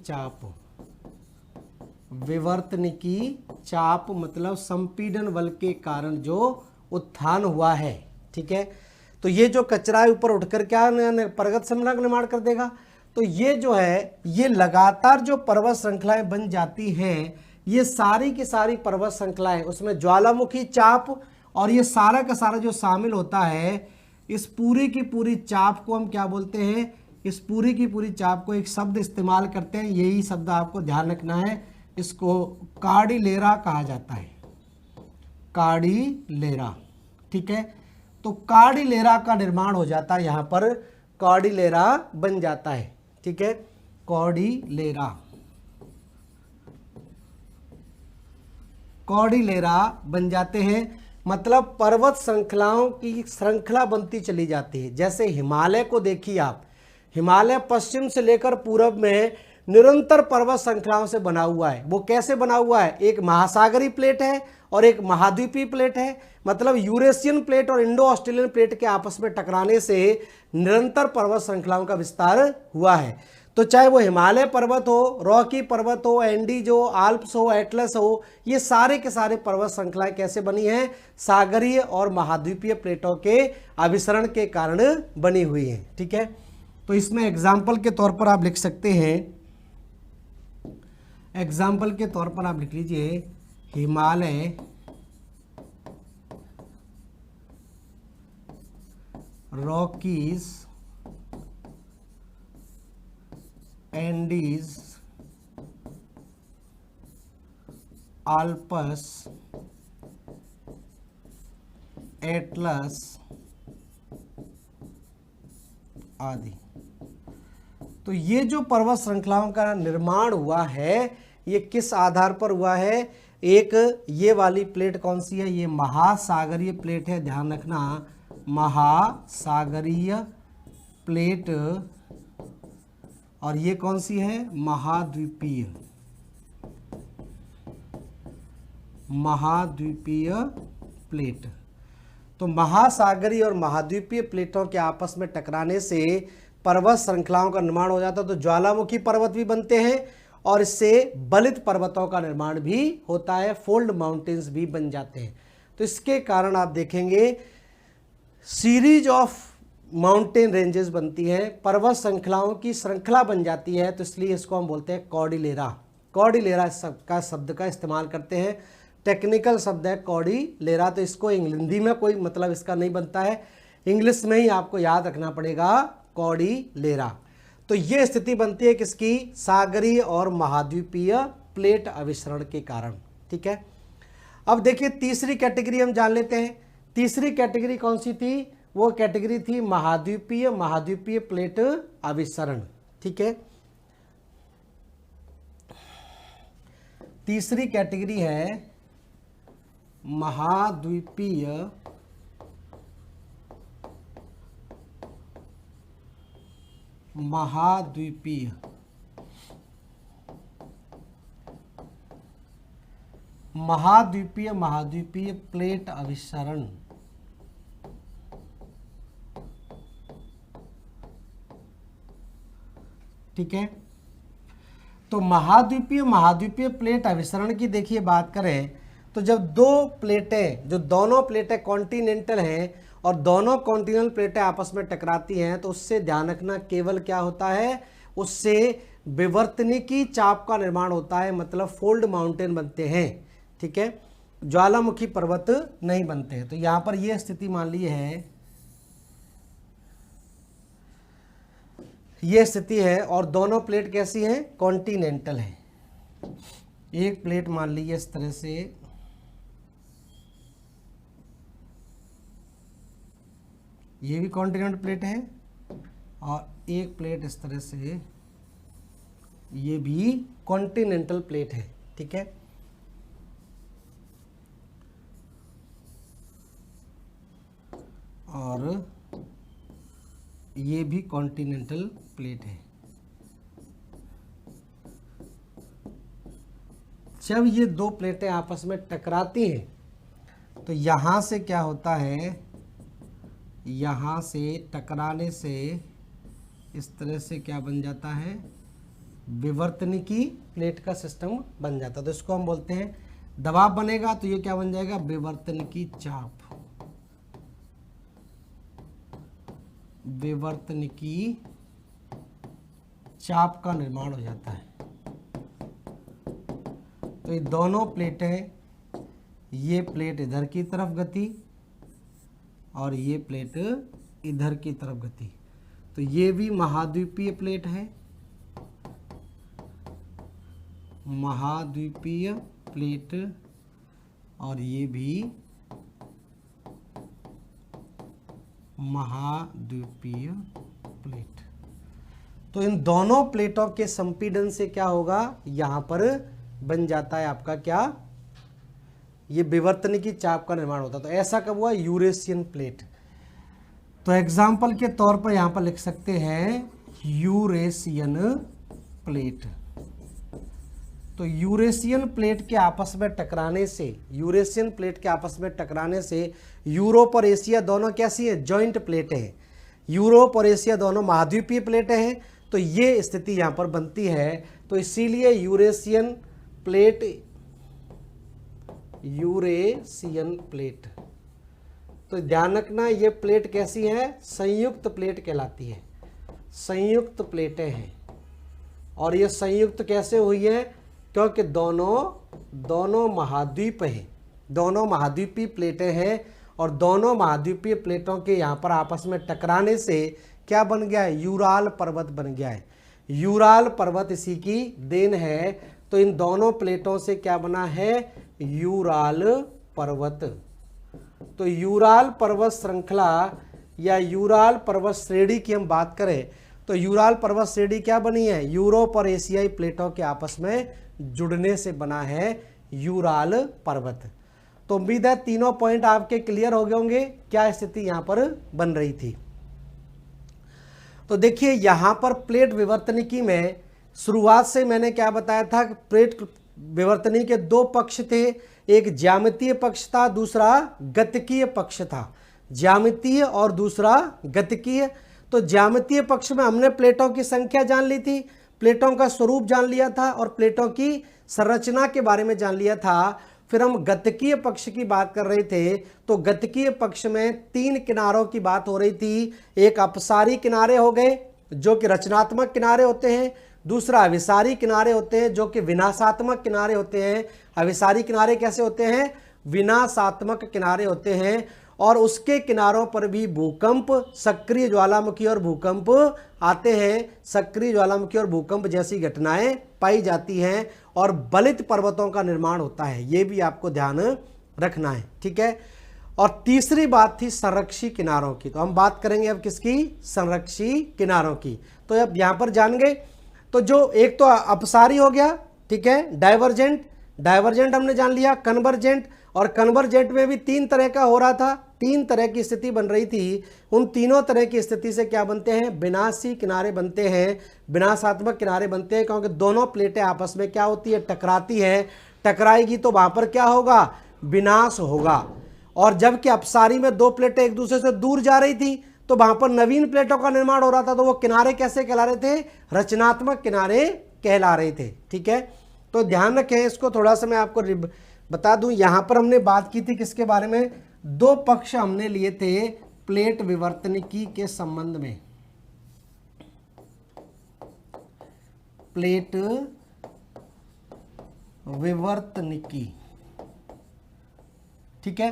चाप मतलब संपीड़न बल के कारण जो उत्थान हुआ है। ठीक है, तो ये जो कचरा है ऊपर उठकर क्या पर्वत श्रृंखला का निर्माण कर देगा। तो ये जो है, ये लगातार जो पर्वत श्रृंखलाएं बन जाती हैं, ये सारी की सारी पर्वत श्रृंखलाएं, उसमें ज्वालामुखी चाप और ये सारा का सारा जो शामिल होता है, इस पूरी की पूरी चाप को हम क्या बोलते हैं, इस पूरी की पूरी चाप को एक शब्द इस्तेमाल करते हैं, यही शब्द आपको ध्यान रखना है, इसको कार्डिलेरा कहा जाता है, कार्डिलेरा। ठीक है, तो कार्डिलेरा का निर्माण हो जाता है, यहां पर कार्डिलेरा बन जाता है। ठीक है, कार्डिलेरा बन जाते हैं, मतलब पर्वत श्रृंखलाओं की श्रृंखला बनती चली जाती है। जैसे हिमालय को देखिए आप, हिमालय पश्चिम से लेकर पूरब में निरंतर पर्वत श्रृंखलाओं से बना हुआ है। वो कैसे बना हुआ है, एक महासागरीय प्लेट है और एक महाद्वीपीय प्लेट है, मतलब यूरेशियन प्लेट और इंडो ऑस्ट्रेलियन प्लेट के आपस में टकराने से निरंतर पर्वत श्रृंखलाओं का विस्तार हुआ है। तो चाहे वो हिमालय पर्वत हो, रॉकी पर्वत हो, एंडीज हो, आल्प्स हो, एटलस हो, ये सारे के सारे पर्वत श्रृंखलाएं कैसे बनी हैं, सागरीय और महाद्वीपीय प्लेटों के अभिसरण के कारण बनी हुई हैं। ठीक है, तो इसमें एग्जाम्पल के तौर पर आप लिख सकते हैं, एग्जाम्पल के तौर पर आप लिख लीजिए Himalaya, Rockies, Andes, Alps, Atlas आदि। तो ये जो पर्वत श्रृंखलाओं का निर्माण हुआ है, ये किस आधार पर हुआ है, एक ये वाली प्लेट कौन सी है, ये महासागरीय प्लेट है, ध्यान रखना, महासागरीय प्लेट, और ये कौन सी है, महाद्वीपीय प्लेट। तो महासागरीय और महाद्वीपीय प्लेटों के आपस में टकराने से पर्वत श्रृंखलाओं का निर्माण हो जाता है। तो ज्वालामुखी पर्वत भी बनते हैं और इससे बलित पर्वतों का निर्माण भी होता है, फोल्ड माउंटेन्स भी बन जाते हैं। तो इसके कारण आप देखेंगे सीरीज ऑफ माउंटेन रेंजेस बनती है, पर्वत श्रृंखलाओं की श्रृंखला बन जाती है। तो इसलिए इसको हम बोलते हैं कॉर्डिलेरा। कॉर्डिलेरा शब्द का इस्तेमाल करते हैं, टेक्निकल शब्द है कॉर्डिलेरा। तो इसको हिंदी में कोई मतलब इसका नहीं बनता है, इंग्लिश में ही आपको याद रखना पड़ेगा कॉर्डिलेरा। तो ये स्थिति बनती है किसकी, सागरीय और महाद्वीपीय प्लेट अभिसरण के कारण। ठीक है, अब देखिए तीसरी कैटेगरी हम जान लेते हैं। तीसरी कैटेगरी कौन सी थी, वो कैटेगरी थी महाद्वीपीय प्लेट अभिसरण। ठीक है, तीसरी कैटेगरी है महाद्वीपीय प्लेट अभिसरण। ठीक है। तो महाद्वीपीय प्लेट अभिसरण की देखिए बात करें तो जब दो प्लेटें, जो दोनों प्लेटें कॉन्टिनेंटल हैं और दोनों कॉन्टिनेंटल प्लेटें आपस में टकराती हैं, तो उससे ध्यान रखना केवल क्या होता है, उससे विवर्तनिकी चाप का निर्माण होता है, मतलब फोल्ड माउंटेन बनते हैं। ठीक है, ज्वालामुखी पर्वत नहीं बनते हैं। तो यहां पर यह स्थिति मान ली है, ये स्थिति है और दोनों प्लेट कैसी हैं, कॉन्टिनेंटल है। एक प्लेट मान लीजिए इस तरह से, ये भी कॉन्टिनेंटल प्लेट है, और एक प्लेट इस तरह से, ये भी कॉन्टिनेंटल प्लेट है। ठीक है, और ये भी कॉन्टिनेंटल प्लेट है। जब ये दो प्लेटें आपस में टकराती हैं तो यहां से क्या होता है, यहां से टकराने से इस तरह से क्या बन जाता है, विवर्तनिकी प्लेट का सिस्टम बन जाता है। तो इसको हम बोलते हैं, दबाव बनेगा तो ये क्या बन जाएगा, विवर्तनिकी चाप। विवर्तनिकी चाप का निर्माण हो जाता है। तो ये दोनों प्लेटें, ये प्लेट इधर की तरफ गति और ये प्लेट इधर की तरफ गति, तो ये भी महाद्वीपीय प्लेट है, महाद्वीपीय प्लेट, और ये भी महाद्वीपीय प्लेट। तो इन दोनों प्लेटों के संपीड़न से क्या होगा, यहां पर बन जाता है आपका क्या, ये विवर्तनिकी चाप का निर्माण होता है। तो ऐसा कब हुआ, यूरेशियन प्लेट। तो एग्जाम्पल के तौर पर यहां पर लिख सकते हैं यूरेशियन प्लेट। तो यूरेशियन प्लेट के आपस में टकराने से, यूरेशियन प्लेट के आपस में टकराने से यूरोप और एशिया दोनों कैसी है, जॉइंट प्लेटें हैं। यूरोप और एशिया दोनों महाद्वीपीय प्लेटें हैं, तो ये स्थिति यहां पर बनती है। तो इसीलिए यूरेशियन प्लेट, यूरेशियन प्लेट, तो ध्यान रखना ये प्लेट कैसी है, संयुक्त प्लेट कहलाती है, संयुक्त प्लेटें हैं। और ये संयुक्त कैसे हुई है, क्योंकि दोनों महाद्वीप हैं, दोनों महाद्वीपीय प्लेटें हैं, और दोनों महाद्वीपीय प्लेटों के यहाँ पर आपस में टकराने से क्या बन गया है, यूराल पर्वत बन गया है। यूराल पर्वत इसी की देन है। तो इन दोनों प्लेटों से क्या बना है, यूराल पर्वत। तो यूराल पर्वत श्रृंखला या यूराल पर्वत श्रेणी की हम बात करें तो यूराल पर्वत श्रेणी क्या बनी है, यूरोप और एशियाई प्लेटों के आपस में जुड़ने से बना है यूराल पर्वत। तो उम्मीद है तीनों पॉइंट आपके क्लियर हो गए होंगे, क्या स्थिति यहां पर बन रही थी। तो देखिए यहां पर प्लेट विवर्तनिकी में शुरुआत से मैंने क्या बताया था कि प्लेट विवर्तनिकी के दो पक्ष थे, एक ज्यामितीय पक्ष था, दूसरा गतिकीय पक्ष था। ज्यामितीय और दूसरा गतिकीय। तो ज्यामितीय पक्ष में हमने प्लेटों की संख्या जान ली थी, प्लेटों का स्वरूप जान लिया था और प्लेटों की संरचना के बारे में जान लिया था। फिर हम गतिकीय पक्ष की बात कर रहे थे, तो गतिकीय पक्ष में तीन किनारों की बात हो रही थी। एक अपसारी किनारे हो गए जो कि रचनात्मक किनारे होते हैं, दूसरा अभिसारी किनारे होते हैं जो कि विनाशात्मक किनारे होते हैं। अभिसारी किनारे कैसे होते हैं, विनाशात्मक किनारे होते हैं, और उसके किनारों पर भी भूकंप, सक्रिय ज्वालामुखी और भूकंप आते हैं। सक्रिय ज्वालामुखी और भूकंप जैसी घटनाएं पाई जाती हैं और बलित पर्वतों का निर्माण होता है, ये भी आपको ध्यान रखना है। ठीक है, और तीसरी बात थी संरक्षी किनारों की। तो हम बात करेंगे अब किसकी, संरक्षी किनारों की। तो अब यहां पर जान गए, तो जो एक तो अपसारी हो गया, ठीक है, डाइवर्जेंट हमने जान लिया, कन्वर्जेंट, और कन्वर्जेंट में भी तीन तरह का हो रहा था, तीन तरह की स्थिति बन रही थी। उन तीनों तरह की स्थिति से क्या बनते हैं, विनाशी किनारे बनते हैं, विनाशात्मक किनारे बनते हैं, क्योंकि दोनों प्लेटें आपस में क्या होती है, टकराती है। टकराएगी तो वहां पर क्या होगा, विनाश होगा। और जबकि अपसारी में दो प्लेटें एक दूसरे से दूर जा रही थी, तो वहां पर नवीन प्लेटों का निर्माण हो रहा था, तो वो किनारे कैसे कहला रहे थे? रचनात्मक किनारे कहला रहे थे। ठीक है, तो ध्यान रखें इसको, थोड़ा सा मैं आपको बता दूं। यहां पर हमने बात की थी किसके बारे में? दो पक्ष हमने लिए थे प्लेट विवर्तनिकी के संबंध में। प्लेट विवर्तनिकी, ठीक है।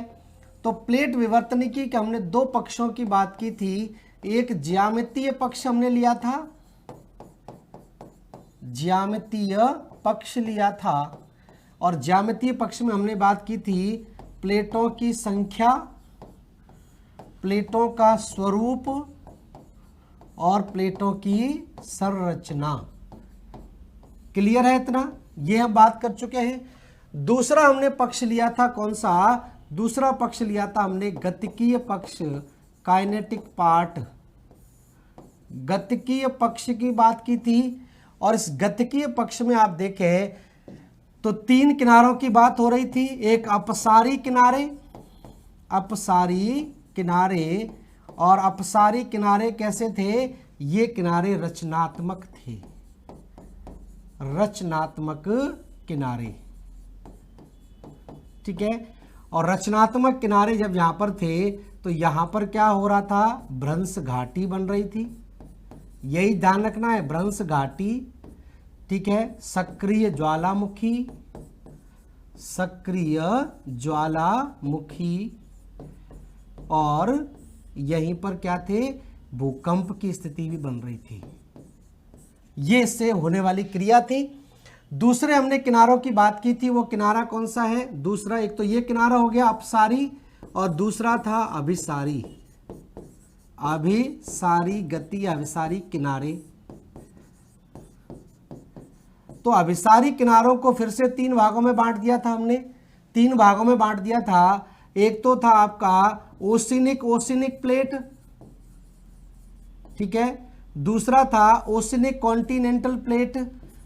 तो प्लेट विवर्तनिकी के हमने दो पक्षों की बात की थी। एक ज्यामितीय पक्ष हमने लिया था, ज्यामितीय पक्ष लिया था, और ज्यामितीय पक्ष में हमने बात की थी प्लेटों की संख्या, प्लेटों का स्वरूप और प्लेटों की संरचना। क्लियर है इतना? ये हम बात कर चुके हैं। दूसरा हमने पक्ष लिया था कौन सा? दूसरा पक्ष लिया था हमने गतिकीय पक्ष, काइनेटिक पार्ट। गतिकीय पक्ष की बात की थी, और इस गतिकीय पक्ष में आप देखें तो तीन किनारों की बात हो रही थी। एक अपसारी किनारे, अपसारी किनारे, और अपसारी किनारे कैसे थे? ये किनारे रचनात्मक थे, रचनात्मक किनारे। ठीक है, और रचनात्मक किनारे जब यहां पर थे तो यहां पर क्या हो रहा था? भ्रंश घाटी बन रही थी। यही ध्यान रखना है, भ्रंश घाटी। ठीक है, सक्रिय ज्वालामुखी, सक्रिय ज्वालामुखी, और यहीं पर क्या थे? भूकंप की स्थिति भी बन रही थी। ये इससे होने वाली क्रिया थी। दूसरे हमने किनारों की बात की थी, वो किनारा कौन सा है? दूसरा, एक तो ये किनारा हो गया अपसारी, और दूसरा था अभिसारी। अभिसारी गति, अभिसारी किनारे। तो अभिसारी किनारों को फिर से तीन भागों में बांट दिया था हमने, तीन भागों में बांट दिया था। एक तो था आपका ओसिनिक प्लेट, ठीक है, दूसरा था ओसिनिक कॉन्टिनेंटल प्लेट,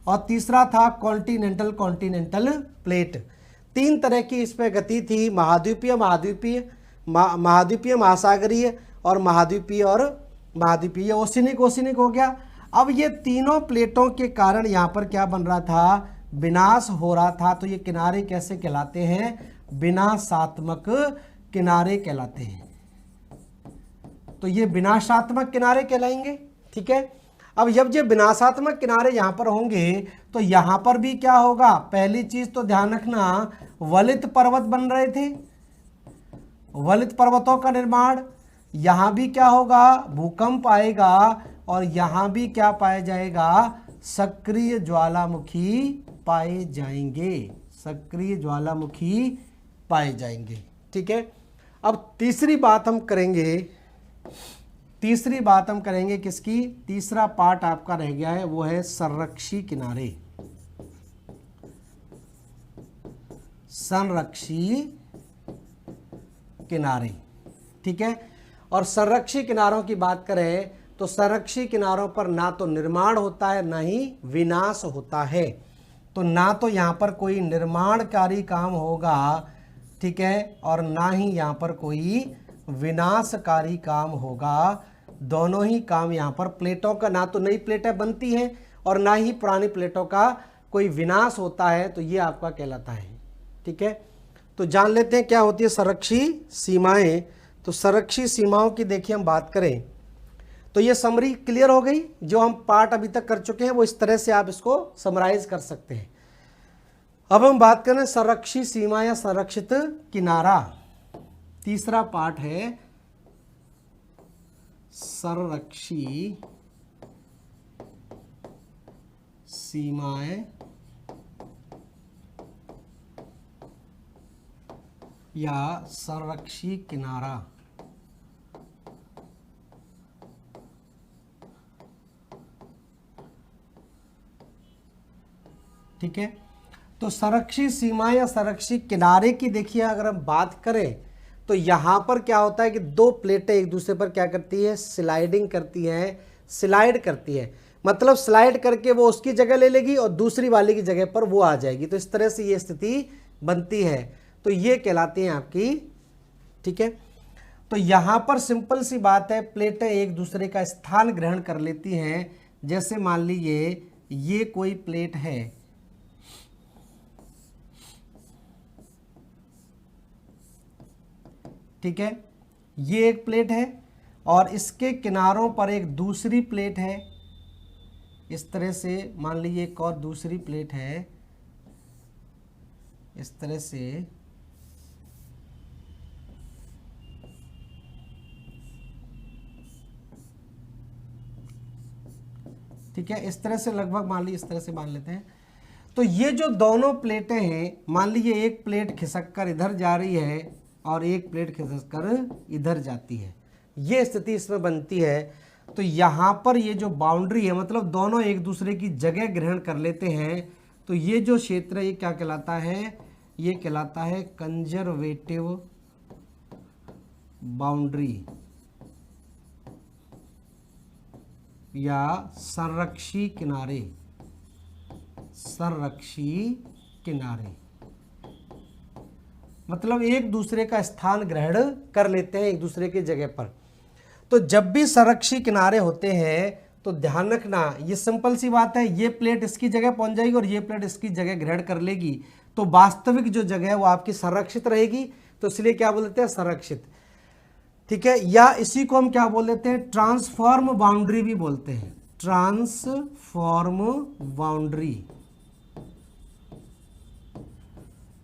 और तीसरा था कॉन्टिनेंटल प्लेट। तीन तरह की इस पे गति थी, महाद्वीपीय, महाद्वीपीय, महासागरीय, और महाद्वीपीय। ओसिनिक हो गया। अब ये तीनों प्लेटों के कारण यहाँ पर क्या बन रहा था? विनाश हो रहा था। तो ये किनारे कैसे कहलाते हैं? विनाशात्मक किनारे कहलाते हैं। तो ये विनाशात्मक किनारे कहलाएंगे। ठीक है, अब जब ये विनाशात्मक किनारे यहाँ पर होंगे तो यहाँ पर भी क्या होगा? पहली चीज तो ध्यान रखना, वलित पर्वत बन रहे थे, वलित पर्वतों का निर्माण। यहाँ भी क्या होगा? भूकंप आएगा, और यहाँ भी क्या पाया जाएगा? सक्रिय ज्वालामुखी पाए जाएंगे, सक्रिय ज्वालामुखी पाए जाएंगे। ठीक है, अब तीसरी बात हम करेंगे किसकी? तीसरा पार्ट आपका रह गया है, वो है संरक्षी किनारे। संरक्षी किनारे, ठीक है। और संरक्षी किनारों की बात करें तो संरक्षी किनारों पर ना तो निर्माण होता है, ना ही विनाश होता है। तो ना तो यहाँ पर कोई निर्माणकारी काम होगा, ठीक है, और ना ही यहाँ पर कोई विनाशकारी काम होगा। दोनों ही काम यहाँ पर प्लेटों का, ना तो नई प्लेटें बनती हैं और ना ही पुरानी प्लेटों का कोई विनाश होता है। तो ये आपका कहलाता है। ठीक है, तो जान लेते हैं क्या होती है संरक्षी सीमाएं। तो संरक्षी सीमाओं की देखिए हम बात करें तो ये समरी क्लियर हो गई। जो हम पार्ट अभी तक कर चुके हैं वो इस तरह से आप इसको समराइज कर सकते हैं। अब हम बात करें संरक्षी सीमा या संरक्षित किनारा। तीसरा पार्ट है संरक्षी सीमाएं या संरक्षी किनारा। ठीक है, तो संरक्षी सीमा या संरक्षी किनारे की देखिए अगर हम बात करें तो यहां पर क्या होता है कि दो प्लेटें एक दूसरे पर क्या करती है? स्लाइडिंग करती है, स्लाइड करती है। मतलब स्लाइड करके वो उसकी जगह ले लेगी और दूसरी वाले की जगह पर वो आ जाएगी। तो इस तरह से ये स्थिति बनती है। तो ये कहलाती है आपकी। ठीक है, तो यहां पर सिंपल सी बात है, प्लेटें एक दूसरे का स्थान ग्रहण कर लेती हैं। जैसे मान लीजिए ये कोई प्लेट है, ठीक है, ये एक प्लेट है और इसके किनारों पर एक दूसरी प्लेट है। इस तरह से मान लीजिए एक और दूसरी प्लेट है, इस तरह से, ठीक है, इस तरह से लगभग मान लीजिए इस तरह से मान लेते हैं। तो ये जो दोनों प्लेटें हैं, मान लीजिए एक प्लेट खिसक कर इधर जा रही है और एक प्लेट खिसक कर इधर जाती है, ये स्थिति इसमें बनती है। तो यहाँ पर ये जो बाउंड्री है, मतलब दोनों एक दूसरे की जगह ग्रहण कर लेते हैं। तो ये जो क्षेत्र है ये क्या कहलाता है, ये कहलाता है कंजर्वेटिव बाउंड्री या संरक्षी किनारे, संरक्षी किनारे, मतलब एक दूसरे का स्थान ग्रहण कर लेते हैं एक दूसरे की जगह पर। तो जब भी संरक्षी किनारे होते हैं तो ध्यान रखना, ये सिंपल सी बात है, ये प्लेट इसकी जगह पहुंच जाएगी और ये प्लेट इसकी जगह ग्रहण कर लेगी, तो वास्तविक जो जगह है वो आपकी संरक्षित रहेगी। तो इसलिए क्या बोलते हैं, संरक्षित, ठीक है। या इसी को हम क्या बोल देते हैं, ट्रांसफॉर्म बाउंड्री भी बोलते हैं, ट्रांसफॉर्म बाउंड्री,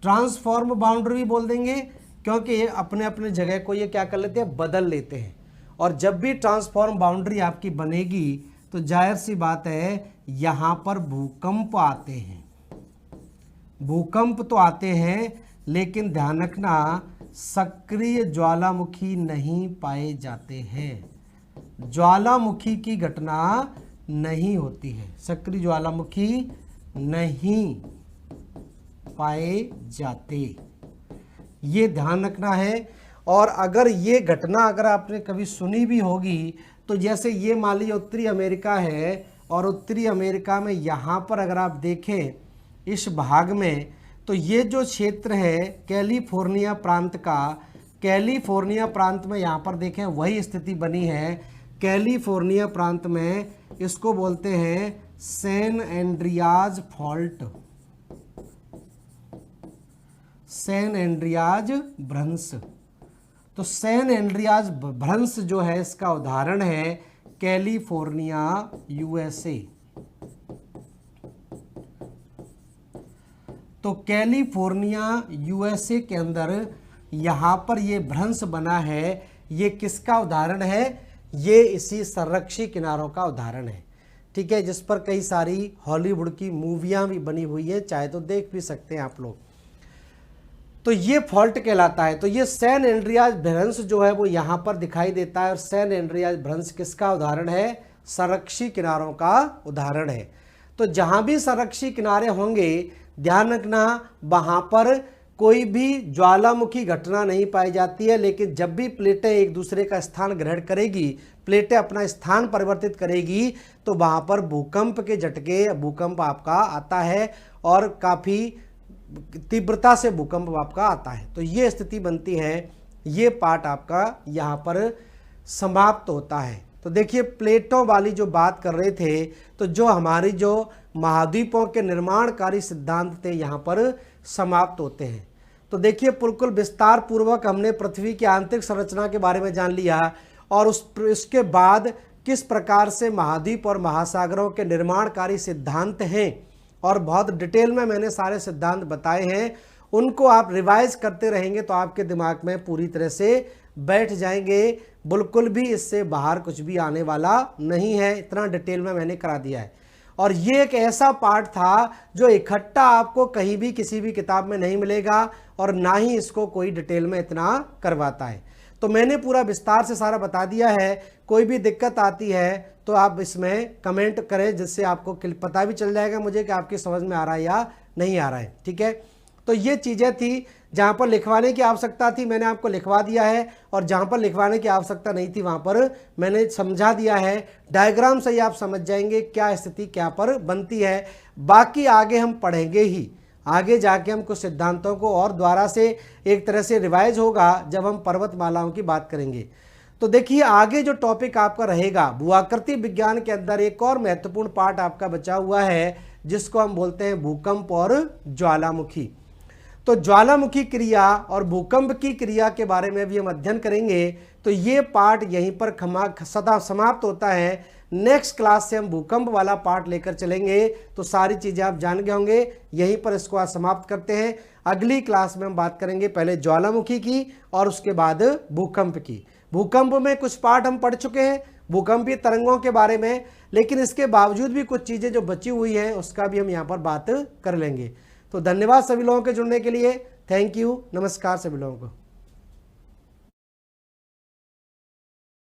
ट्रांसफॉर्म बाउंड्री भी बोल देंगे, क्योंकि ये अपने अपने जगह को ये क्या कर लेते हैं, बदल लेते हैं। और जब भी ट्रांसफॉर्म बाउंड्री आपकी बनेगी तो जाहिर सी बात है यहाँ पर भूकंप आते हैं, भूकंप तो आते हैं, लेकिन ध्यान रखना सक्रिय ज्वालामुखी नहीं पाए जाते हैं, ज्वालामुखी की घटना नहीं होती है, सक्रिय ज्वालामुखी नहीं पाए जाते, ये ध्यान रखना है। और अगर ये घटना अगर आपने कभी सुनी भी होगी, तो जैसे ये मान लीजिए उत्तरी अमेरिका है और उत्तरी अमेरिका में यहाँ पर अगर आप देखें इस भाग में, तो ये जो क्षेत्र है कैलिफोर्निया प्रांत का, कैलिफोर्निया प्रांत में यहाँ पर देखें वही स्थिति बनी है। कैलिफोर्निया प्रांत में इसको बोलते हैं San Andreas fault, San Andreas भ्रंश। तो सैन एंड्रियाज भ्रंश जो है इसका उदाहरण है कैलिफोर्निया यूएसए। तो कैलिफोर्निया यूएसए के अंदर यहाँ पर ये भ्रंश बना है, ये किसका उदाहरण है, ये इसी संरक्षी किनारों का उदाहरण है, ठीक है, जिस पर कई सारी हॉलीवुड की मूवियाँ भी बनी हुई है, चाहे तो देख भी सकते हैं आप लोग। तो ये फॉल्ट कहलाता है। तो ये सैन एंड्रियाज भ्रंश जो है वो यहाँ पर दिखाई देता है, और सैन एंड्रियाज भ्रंश किसका उदाहरण है, संरक्षी किनारों का उदाहरण है। तो जहाँ भी संरक्षी किनारे होंगे ध्यान रखना वहाँ पर कोई भी ज्वालामुखी घटना नहीं पाई जाती है, लेकिन जब भी प्लेटें एक दूसरे का स्थान ग्रहण करेगी, प्लेटें अपना स्थान परिवर्तित करेगी, तो वहाँ पर भूकंप के झटके, भूकंप आपका आता है और काफ़ी तीव्रता से भूकंप आपका आता है। तो ये स्थिति बनती है, ये पार्ट आपका यहाँ पर समाप्त होता है। तो देखिए प्लेटों वाली जो बात कर रहे थे, तो जो हमारी जो महाद्वीपों के निर्माणकारी सिद्धांत थे यहाँ पर समाप्त होते हैं। तो देखिए बिल्कुल विस्तार पूर्वक हमने पृथ्वी की आंतरिक संरचना के बारे में जान लिया, और उसके बाद किस प्रकार से महाद्वीप और महासागरों के निर्माणकारी सिद्धांत हैं, और बहुत डिटेल में मैंने सारे सिद्धांत बताए हैं। उनको आप रिवाइज करते रहेंगे तो आपके दिमाग में पूरी तरह से बैठ जाएंगे, बिल्कुल भी इससे बाहर कुछ भी आने वाला नहीं है, इतना डिटेल में मैंने करा दिया है। और ये एक ऐसा पार्ट था जो इकट्ठा आपको कहीं भी किसी भी किताब में नहीं मिलेगा, और ना ही इसको कोई डिटेल में इतना करवाता है। तो मैंने पूरा विस्तार से सारा बता दिया है। कोई भी दिक्कत आती है तो आप इसमें कमेंट करें, जिससे आपको पता भी चल जाएगा मुझे कि आपकी समझ में आ रहा है या नहीं आ रहा है, ठीक है। तो ये चीज़ें थी जहाँ पर लिखवाने की आवश्यकता थी, मैंने आपको लिखवा दिया है, और जहाँ पर लिखवाने की आवश्यकता नहीं थी वहाँ पर मैंने समझा दिया है। डायग्राम से ही आप समझ जाएंगे क्या स्थिति क्या पर बनती है। बाकी आगे हम पढ़ेंगे ही, आगे जाके हम कुछ सिद्धांतों को और दोबारा से एक तरह से रिवाइज होगा जब हम पर्वतमालाओं की बात करेंगे। तो देखिए आगे जो टॉपिक आपका रहेगा, भूआकृति विज्ञान के अंदर एक और महत्वपूर्ण पार्ट आपका बचा हुआ है जिसको हम बोलते हैं भूकंप और ज्वालामुखी। तो ज्वालामुखी क्रिया और भूकंप की क्रिया के बारे में भी हम अध्ययन करेंगे। तो ये पार्ट यहीं पर सदा समाप्त होता है। नेक्स्ट क्लास से हम भूकंप वाला पार्ट लेकर चलेंगे, तो सारी चीज़ें आप जान गए होंगे। यहीं पर इसको आज समाप्त करते हैं। अगली क्लास में हम बात करेंगे पहले ज्वालामुखी की और उसके बाद भूकंप की। भूकंप में कुछ पार्ट हम पढ़ चुके हैं भूकंपीय तरंगों के बारे में, लेकिन इसके बावजूद भी कुछ चीज़ें जो बची हुई हैं उसका भी हम यहाँ पर बात कर लेंगे। तो धन्यवाद सभी लोगों के जुड़ने के लिए। थैंक यू, नमस्कार सभी लोगों को।